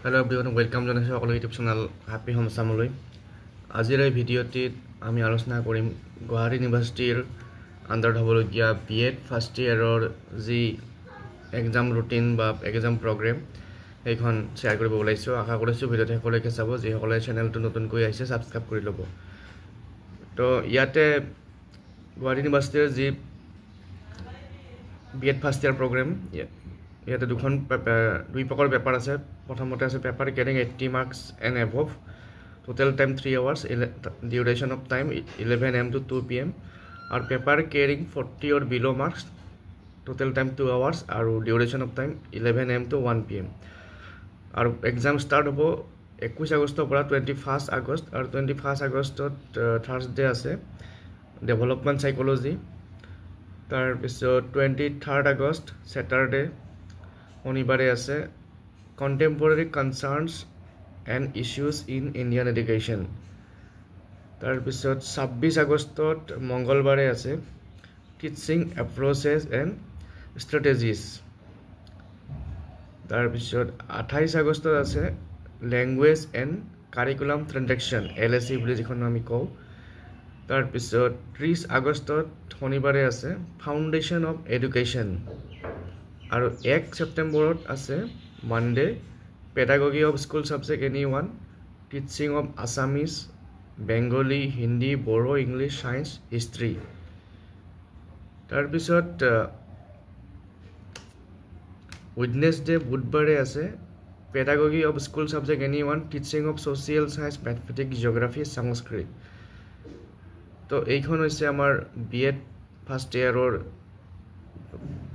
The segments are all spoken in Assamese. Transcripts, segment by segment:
Hello everyone, welcome to our YouTube channel Happy Home Samului. আজিৰ এই ভিডিঅ'টিত আমি আলোচনা কৰিম গুৱাহাটী ইউনিভাৰ্চিটিৰ আণ্ডাৰত হ'বলগীয়া বিএড ফাৰ্ষ্ট ইয়াৰৰ যি এক্সাম ৰুটিন বা এক্সাম প্ৰগ্ৰেম এইখন শ্বেয়াৰ কৰিব ওলাইছোঁ। আশা কৰিছোঁ ভিডিঅ'টো শেষলৈকে চাব। যিসকলে চেনেলটো নতুনকৈ আহিছে ছাবস্ক্ৰাইব কৰি ল'ব। তো ইয়াতে গুৱাহাটী ইউনিভাৰ্চিটিৰ যি বিএড ফাৰ্ষ্ট ইয়াৰ প্ৰগ্ৰেম ইয়াতে দুই প্ৰকাৰ পেপাৰ আছে। প্ৰথমতে আছে paper carrying 80 marks and above, total time 3 hours, duration of time 11 AM to 2 PM, और पेपर कैरिंग 40 और below marks, total time 2 hours, और duration of time 11 AM to 1 PM, और एग्जाम स्टार्ट हो 21 আগষ্টৰ পৰা 21 আগষ্ট, और 21 আগষ্টত থাৰ্সডে আছে ডেভেলপমেণ্ট সাইকোলজি। তাৰ পিছত 23 আগষ্ট স্যাটাৰডে শনিবাৰে আছে contemporary concerns and issues in Indian education। তাৰ পিছত 26 আগষ্টত মঙ্গলবাৰে আছে teaching approaches and strategies। তাৰ পিছত 28 আগষ্টত আছে language and curriculum transaction LSE বুলি যিখন আমি কওঁ। তাৰ পিছত 30 আগষ্টত শনিবাৰে আছে ফাউণ্ডেশ্যন অফ এডুকেশ্যন, আৰু 1 ছেপ্টেম্বৰত আছে Monday, pedagogy of school subject anyone, teaching of Assamese, Bengali, Hindi, Bodo, English, science, history। তাৰ পিছত Wednesday বুধবাৰে আছে pedagogy of school subject anyone, teaching of social science, mathematics, geography, Sanskrit। তো এইখন হৈছে আমাৰ বিএড ফাৰ্ষ্ট ইয়াৰৰ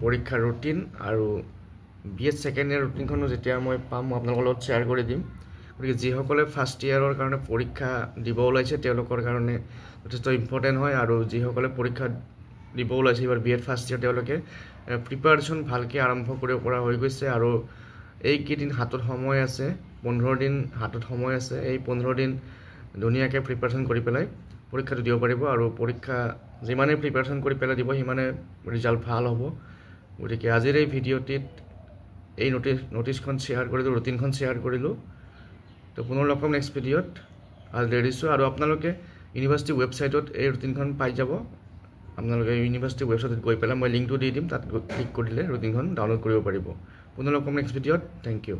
পৰীক্ষাৰ ৰুটিন, আৰু বিএড সেকেন্ড ইয়াৰ ৰুটিনখনো যেতিয়া মই পাম মই আপোনালোকৰ লগত শ্বেয়াৰ কৰি দিম। গতিকে যিসকলে ফাৰ্ষ্ট ইয়াৰৰ কাৰণে পৰীক্ষা দিব ওলাইছে তেওঁলোকৰ কাৰণে যথেষ্ট ইম্পৰ্টেণ্ট হয়, আৰু যিসকলে পৰীক্ষা দিব ওলাইছে এবাৰ বিএড ফাৰ্ষ্ট ইয়াৰ তেওঁলোকে প্ৰিপাৰেশ্যন ভালকৈ আৰম্ভ কৰিব পৰা হৈ গৈছে। আৰু এইকেইদিন হাতত সময় আছে, 15 দিন হাতত সময় আছে। এই 15 দিন ধুনীয়াকৈ প্ৰিপাৰেশ্যন কৰি পেলাই পৰীক্ষাটো দিব পাৰিব, আৰু পৰীক্ষা যিমানে প্ৰিপাৰেশ্যন কৰি পেলাই দিব সিমানে ৰিজাল্ট ভাল হ'ব। গতিকে আজিৰ এই ভিডিঅ'টিত এই নোটিছখন শ্বেয়াৰ কৰিলোঁ, ৰুটিনখন শ্বেয়াৰ কৰিলোঁ। তো পুনৰ লগ পাম নেক্সট ভিডিঅ'ত। আজি এৰিছোঁ, আৰু আপোনালোকে ইউনিভাৰ্চিটি ৱেবছাইটত এই ৰুটিনখন পাই যাব। আপোনালোকে ইউনিভাৰ্চিটি ৱেবছাইটত গৈ পেলাই মই লিংকটো দি দিম, তাত ক্লিক কৰিলে ৰুটিনখন ডাউনলোড কৰিব পাৰিব। পুনৰ লগ পাম নেক্সট ভিডিঅ'ত। Thank U.